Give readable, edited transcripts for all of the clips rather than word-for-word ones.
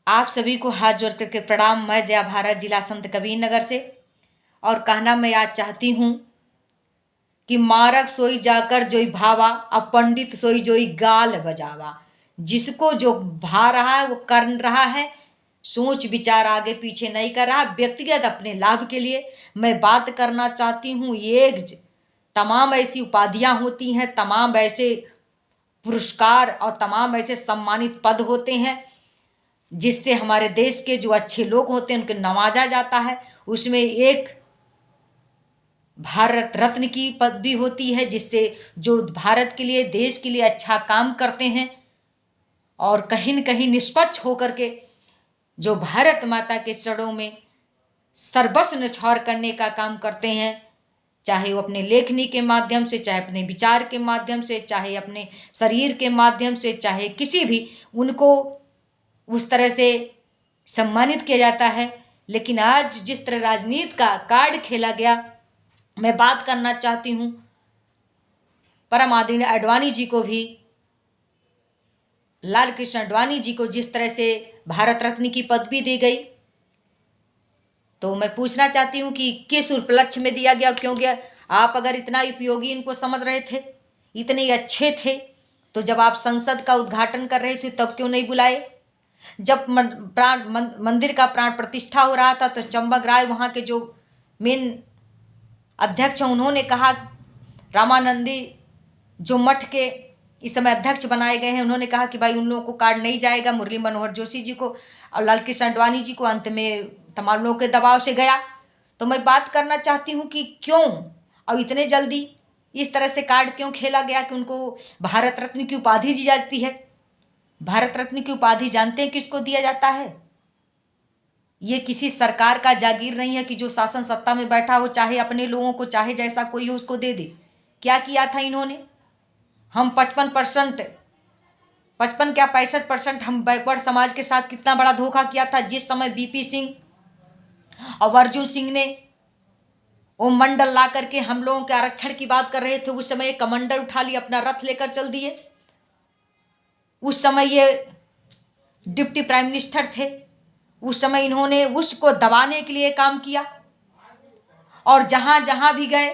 आप सभी को हाथ जोड़ करके प्रणाम। मैं जया भारत, जिला संत कबीर नगर से। और कहना मैं आज चाहती हूँ कि मारक सोई जाकर जोई भावा, अब पंडित सोई जोई गाल बजावा। जिसको जो भा रहा है वो कर रहा है, सोच विचार आगे पीछे नहीं कर रहा। व्यक्तिगत अपने लाभ के लिए मैं बात करना चाहती हूँ। ये तमाम ऐसी उपाधियाँ होती हैं, तमाम ऐसे पुरस्कार और तमाम ऐसे सम्मानित पद होते हैं जिससे हमारे देश के जो अच्छे लोग होते हैं उनको नवाजा जाता है। उसमें एक भारत रत्न की पदवी होती है, जिससे जो भारत के लिए, देश के लिए अच्छा काम करते हैं और कहीं न कहीं निष्पक्ष होकर के जो भारत माता के चरणों में सर्वस्व न्यौछावर करने का काम करते हैं, चाहे वो अपने लेखनी के माध्यम से, चाहे अपने विचार के माध्यम से, चाहे अपने शरीर के माध्यम से, चाहे किसी भी, उनको उस तरह से सम्मानित किया जाता है। लेकिन आज जिस तरह राजनीति का कार्ड खेला गया, मैं बात करना चाहती हूँ परम आदरणीय आडवाणी जी को भी, लाल कृष्ण आडवाणी जी को जिस तरह से भारत रत्न की पदवी दी गई, तो मैं पूछना चाहती हूँ कि किस उपलक्ष्य में दिया गया, क्यों गया। आप अगर इतना उपयोगी इनको समझ रहे थे, इतने अच्छे थे, तो जब आप संसद का उद्घाटन कर रहे थे तब क्यों नहीं बुलाए। जब मंदिर का प्राण प्रतिष्ठा हो रहा था तो चंबक राय वहाँ के जो मेन अध्यक्ष हैं, उन्होंने कहा, रामानंदी जो मठ के इस समय अध्यक्ष बनाए गए हैं, उन्होंने कहा कि भाई उन लोगों को कार्ड नहीं जाएगा। मुरली मनोहर जोशी जी को और लाल कृष्ण आडवाणी जी को अंत में तमाम लोगों के दबाव से गया। तो मैं बात करना चाहती हूँ कि क्यों और इतने जल्दी इस तरह से कार्ड क्यों खेला गया कि उनको भारत रत्न की उपाधि दी जाती है। भारत रत्न की उपाधि जानते हैं किसको दिया जाता है? ये किसी सरकार का जागीर नहीं है कि जो शासन सत्ता में बैठा हो चाहे अपने लोगों को, चाहे जैसा कोई हो उसको दे दे। क्या किया था इन्होंने? हम 55%, 55 क्या 65% हम बैकवर्ड समाज के साथ कितना बड़ा धोखा किया था। जिस समय बीपी सिंह और अर्जुन सिंह ने वो मंडल ला करके हम लोगों के आरक्षण की बात कर रहे थे, उस समय एक कमंडल उठा लिया, अपना रथ लेकर चल दिए। उस समय ये डिप्टी प्राइम मिनिस्टर थे, उस समय इन्होंने उसको दबाने के लिए काम किया। और जहां जहां भी गए,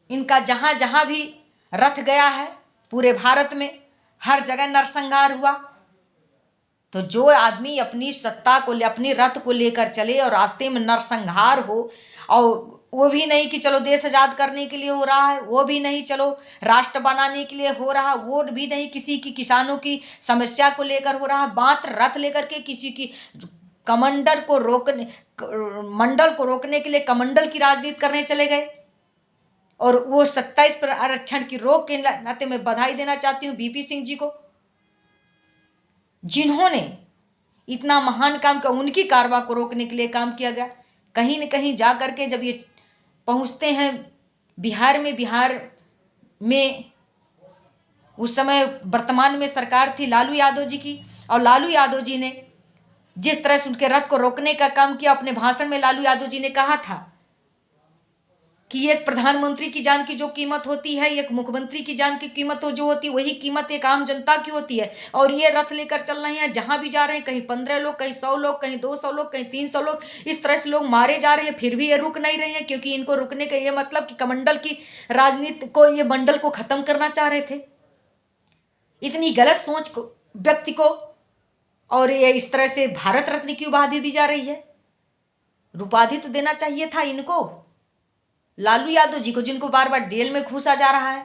इनका जहां जहां भी रथ गया है पूरे भारत में, हर जगह नरसंहार हुआ। तो जो आदमी अपनी सत्ता को, अपनी रथ को लेकर चले और रास्ते में नरसंहार हो, और वो भी नहीं कि चलो देश आजाद करने के लिए हो रहा है, वो भी नहीं चलो राष्ट्र बनाने के लिए हो रहा, वो भी नहीं किसी की किसानों की समस्या को लेकर हो रहा, मात्र रथ लेकर के किसी की कमंडल को रोकने, मंडल को रोकने के लिए कमंडल की राजनीति करने चले गए। और वो 27 पर आरक्षण की रोक के नाते मैं बधाई देना चाहती हूँ बीपी सिंह जी को, जिन्होंने इतना महान काम किया। उनकी कारवा को रोकने के लिए काम किया गया। कहीं न कहीं जा करके जब ये पहुंचते हैं बिहार में उस समय वर्तमान में सरकार थी लालू यादव जी की, और लालू यादव जी ने जिस तरह से उनके रथ को रोकने का काम किया, अपने भाषण में लालू यादव जी ने कहा था कि एक प्रधानमंत्री की जान की जो कीमत होती है, एक मुख्यमंत्री की जान की कीमत हो जो होती है, वही कीमत एक आम जनता की होती है। और ये रथ लेकर चल रहे हैं, जहां भी जा रहे हैं, कहीं 15 लोग, कहीं 100 लोग, कहीं 200 लोग, कहीं 300 लोग, इस तरह से लोग मारे जा रहे हैं, फिर भी ये रुक नहीं रहे हैं। क्योंकि इनको रुकने का ये मतलब कि कमंडल की राजनीति को, ये मंडल को खत्म करना चाह रहे थे। इतनी गलत सोच को व्यक्ति को, और ये इस तरह से भारत रत्न की उपाधि दी जा रही है। उपाधि तो देना चाहिए था इनको, लालू यादव जी को, जिनको बार बार जेल में घुसा जा रहा है।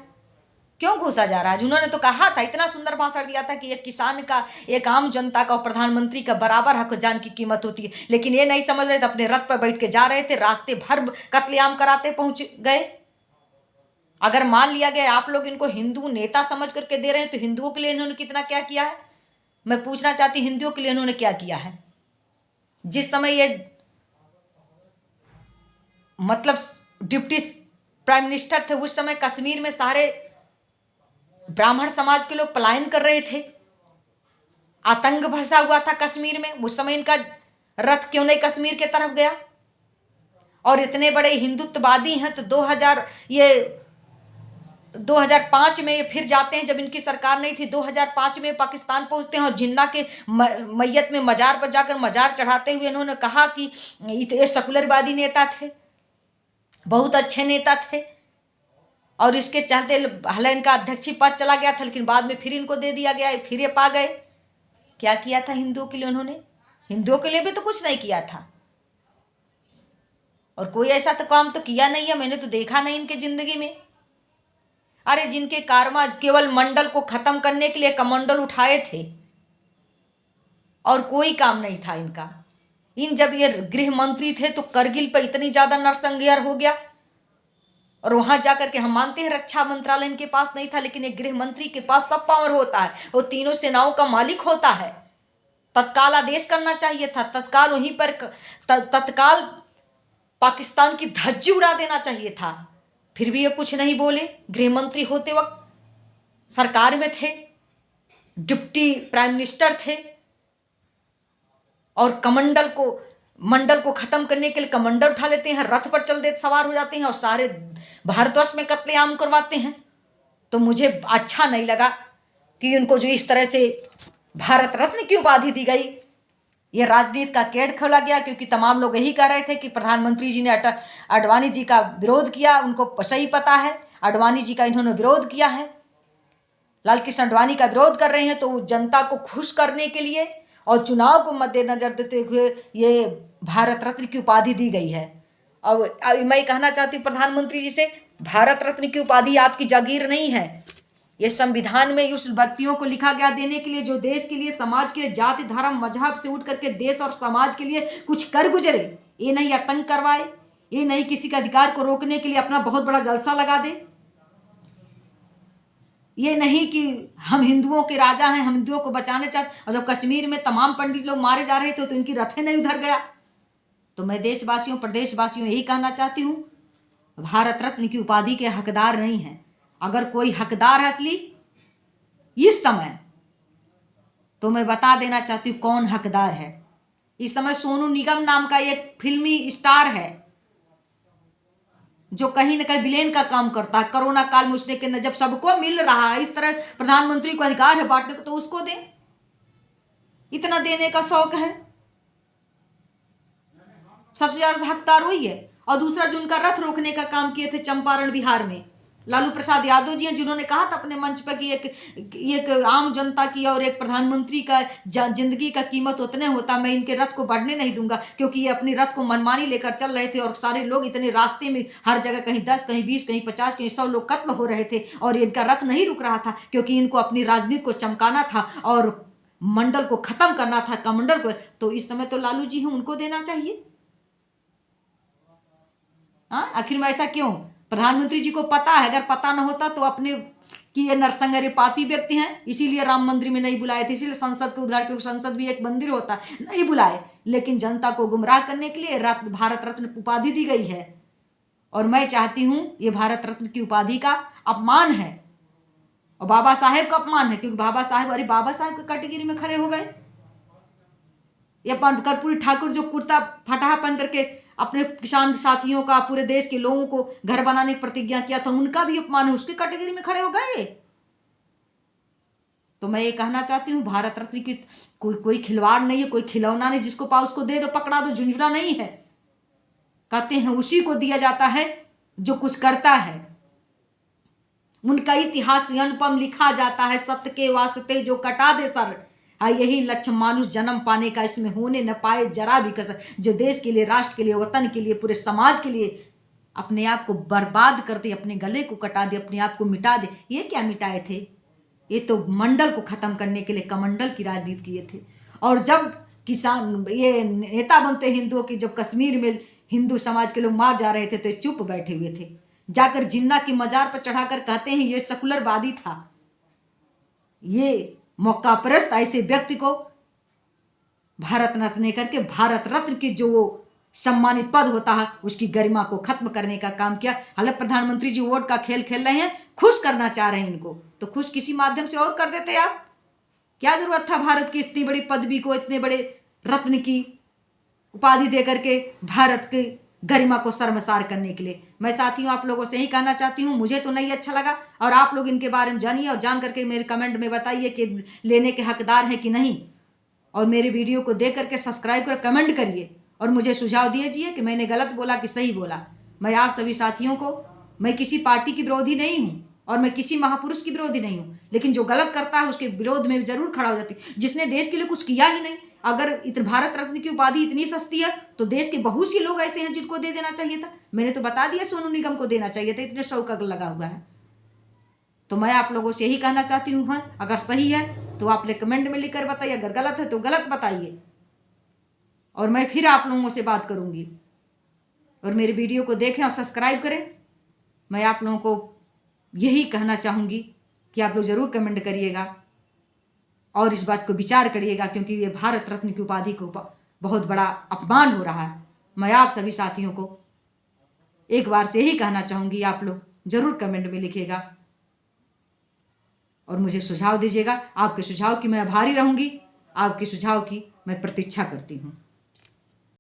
क्यों घुसा जा रहा है? उन्होंने तो कहा था, इतना सुंदर भाषण दिया था कि एक किसान का, एक आम जनता का और प्रधानमंत्री का बराबर हक जान की कीमत होती है। लेकिन ये नहीं समझ रहे थे, अपने रथ पर बैठ के जा रहे थे, रास्ते भर कत्लेआम कराते पहुंच गए। अगर मान लिया गया आप लोग इनको हिंदू नेता समझ करके दे रहे हैं, तो हिंदुओं के लिए इन्होंने कितना क्या किया है? मैं पूछना चाहती, हिंदुओं के लिए इन्होंने क्या किया है? जिस समय ये मतलब डिप्टी प्राइम मिनिस्टर थे, उस समय कश्मीर में सारे ब्राह्मण समाज के लोग पलायन कर रहे थे, आतंक फंसा हुआ था कश्मीर में। उस समय इनका रथ क्यों नहीं कश्मीर के तरफ गया? और इतने बड़े हिंदुत्ववादी हैं तो 2000 ये 2005 में ये फिर जाते हैं, जब इनकी सरकार नहीं थी, 2005 में पाकिस्तान पहुंचते हैं और जिन्ना के मैयत में मजार पर जाकर मजार चढ़ाते हुए इन्होंने कहा कि ये सेकुलरवादी नेता थे, बहुत अच्छे नेता थे, और इसके चलते हालांकि इनका अध्यक्षीय पद चला गया था, लेकिन बाद में फिर इनको दे दिया गया, फिर ये पा गए। क्या किया था हिंदुओं के लिए उन्होंने? हिंदुओं के लिए भी तो कुछ नहीं किया था, और कोई ऐसा तो काम तो किया नहीं है, मैंने तो देखा नहीं इनके जिंदगी में। अरे जिनके कारमा केवल मंडल को खत्म करने के लिए कमंडल उठाए थे और कोई काम नहीं था इनका। इन जब ये गृह मंत्री थे तो करगिल पर इतनी ज्यादा नरसंहार हो गया, और वहां जाकर के हम मानते हैं रक्षा मंत्रालय इनके पास नहीं था, लेकिन एक गृह मंत्री के पास सब पावर होता है, वो तीनों सेनाओं का मालिक होता है। तत्काल आदेश करना चाहिए था, तत्काल वहीं पर तत्काल पाकिस्तान की धज्जी उड़ा देना चाहिए था। फिर भी ये कुछ नहीं बोले। गृह मंत्री होते वक्त सरकार में थे, डिप्टी प्राइम मिनिस्टर थे, और मंडल को खत्म करने के लिए कमंडल उठा लेते हैं, रथ पर चल दे सवार हो जाते हैं और सारे भारतवर्ष में कत्लेआम करवाते हैं। तो मुझे अच्छा नहीं लगा कि उनको जो इस तरह से भारत रत्न की उपाधि दी गई, ये राजनीति का केड़ खोला गया, क्योंकि तमाम लोग यही कह रहे थे कि प्रधानमंत्री जी ने आडवाणी जी का विरोध किया। उनको सही पता है आडवाणी जी का इन्होंने विरोध किया है, लाल कृष्ण आडवाणी का विरोध कर रहे हैं, तो जनता को खुश करने के लिए और चुनाव को मद्देनजर देते हुए ये भारत रत्न की उपाधि दी गई है। अब मैं कहना चाहती हूँ प्रधानमंत्री जी से, भारत रत्न की उपाधि आपकी जागीर नहीं है, ये संविधान में उस व्यक्तियों को लिखा गया देने के लिए जो देश के लिए, समाज के लिए, जाति धर्म मजहब से उठ करके देश और समाज के लिए कुछ कर गुजरे। ये नहीं आतंक करवाए, ये नहीं किसी के अधिकार को रोकने के लिए अपना बहुत बड़ा जलसा लगा दे, ये नहीं कि हम हिंदुओं के राजा हैं, हम हिंदुओं को बचाने चाहते। और जब कश्मीर में तमाम पंडित लोग मारे जा रहे थे तो इनकी रथें नहीं उधर गया। तो मैं देशवासियों प्रदेशवासियों यही कहना चाहती हूँ, भारत रत्न की उपाधि के हकदार नहीं है। अगर कोई हकदार है असली इस समय, तो मैं बता देना चाहती हूँ कौन हकदार है। इस समय सोनू निगम नाम का एक फिल्मी स्टार है जो कहीं ना कहीं विलेन का काम करता है। कोरोना काल में उसने के जब सबको मिल रहा है, इस तरह प्रधानमंत्री को अधिकार है बांटने को, तो उसको दें, इतना देने का शौक है। सबसे ज्यादा हकदार वही है। और दूसरा जो उनका रथ रोकने का काम किए थे चंपारण बिहार में, लालू प्रसाद यादव जी हैं, जिन्होंने कहा था अपने मंच पर कि एक आम जनता की और एक प्रधानमंत्री का जिंदगी का कीमत उतने होता, मैं इनके रथ को बढ़ने नहीं दूंगा, क्योंकि ये अपनी रथ को मनमानी लेकर चल रहे थे और सारे लोग इतने रास्ते में हर जगह कहीं 10 कहीं 20 कहीं 50 कहीं 100 लोग कत्ल हो रहे थे और इनका रथ नहीं रुक रहा था, क्योंकि इनको अपनी राजनीति को चमकाना था और मंडल को खत्म करना था, कमंडल को। तो इस समय तो लालू जी हैं, उनको देना चाहिए। आखिर में ऐसा क्यों? प्रधानमंत्री जी को पता है, अगर पता ना होता तो अपने कि ये नरसंहारी पापी व्यक्ति हैं, इसीलिए राम मंदिर में नहीं बुलाए थे, इसीलिए संसद के उद्घाटन, क्योंकि संसद भी एक मंदिर होता है, नहीं बुलाए। लेकिन जनता को गुमराह करने के लिए भारत रत्न उपाधि दी गई है, और मैं चाहती हूं ये भारत रत्न की उपाधि का अपमान है और बाबा साहेब का अपमान है, क्योंकि बाबा साहेब की कैटेगरी में खड़े हो गए। ये कर्पूरी ठाकुर जो कुर्ता फटाहा पहन करके अपने किसान साथियों का, पूरे देश के लोगों को घर बनाने की प्रतिज्ञा किया था, उनका भी अपमान है, उसकी कैटेगरी में खड़े हो गए। तो मैं ये कहना चाहती हूँ भारत रत्न की कोई खिलवाड़ नहीं है, कोई खिलौना नहीं, जिसको पाओ उसको दे दो, पकड़ा दो, झुंझुना नहीं है। कहते हैं उसी को दिया जाता है जो कुछ करता है। उनका इतिहास अनुपम लिखा जाता है, सत्य के वास्ते जो कटा दे सर, यही लक्ष्य मानुष जन्म पाने का, इसमें होने न पाए जरा भी कसर। जो देश के लिए, राष्ट्र के लिए, वतन के लिए, पूरे समाज के लिए अपने आप को बर्बाद कर दे, अपने गले को कटा दे, अपने आप को मिटा दे। ये क्या मिटाए थे? ये तो मंडल को खत्म करने के लिए कमंडल की राजनीति किए थे। और जब किसान ये नेता बनते हिंदुओं की, जब कश्मीर में हिंदू समाज के लोग मार जा रहे थे तो चुप बैठे हुए थे, जाकर जिन्ना की मजार पर चढ़ाकर कहते हैं ये सेकुलरवादी था। ये मौका परस्त ऐसे व्यक्ति को भारत रत्न करके, भारत रत्न की जो सम्मानित पद होता है उसकी गरिमा को खत्म करने का काम किया। हालांकि प्रधानमंत्री जी वोट का खेल खेल रहे हैं, खुश करना चाह रहे हैं इनको, तो खुश किसी माध्यम से और कर देते आप। क्या जरूरत था भारत की इतनी बड़ी पदवी को, इतने बड़े रत्न की उपाधि देकर के भारत के गरिमा को शर्मसार करने के लिए। मैं साथियों आप लोगों से यही कहना चाहती हूँ, मुझे तो नहीं अच्छा लगा और आप लोग इनके बारे में जानिए और जान करके मेरे कमेंट में बताइए कि लेने के हकदार हैं कि नहीं। और मेरे वीडियो को देख करके सब्सक्राइब कर कमेंट करिए और मुझे सुझाव दीजिए कि मैंने गलत बोला कि सही बोला। मैं आप सभी साथियों को, मैं किसी पार्टी की विरोधी नहीं हूँ और मैं किसी महापुरुष की विरोधी नहीं हूँ, लेकिन जो गलत करता है उसके विरोध में जरूर खड़ा हो जाती। जिसने देश के लिए कुछ किया ही नहीं, अगर भारत रत्न की उपाधि इतनी सस्ती है तो देश के बहुत सी लोग ऐसे हैं जिनको दे देना चाहिए था। मैंने तो बता दिया सोनू निगम को देना चाहिए था, इतने शौक लगा हुआ है। तो मैं आप लोगों से यही कहना चाहती हूँ, हाँ अगर सही है तो आप लोग कमेंट में लिखकर बताइए, अगर गलत है तो गलत बताइए और मैं फिर आप लोगों से बात करूंगी। और मेरे वीडियो को देखें और सब्सक्राइब करें। मैं आप लोगों को यही कहना चाहूँगी कि आप लोग ज़रूर कमेंट करिएगा और इस बात को विचार करिएगा, क्योंकि ये भारत रत्न की उपाधि को बहुत बड़ा अपमान हो रहा है। मैं आप सभी साथियों को एक बार से यही कहना चाहूँगी, आप लोग ज़रूर कमेंट में लिखिएगा और मुझे सुझाव दीजिएगा। आपके सुझाव की मैं आभारी रहूँगी, आपके सुझाव की मैं प्रतीक्षा करती हूँ।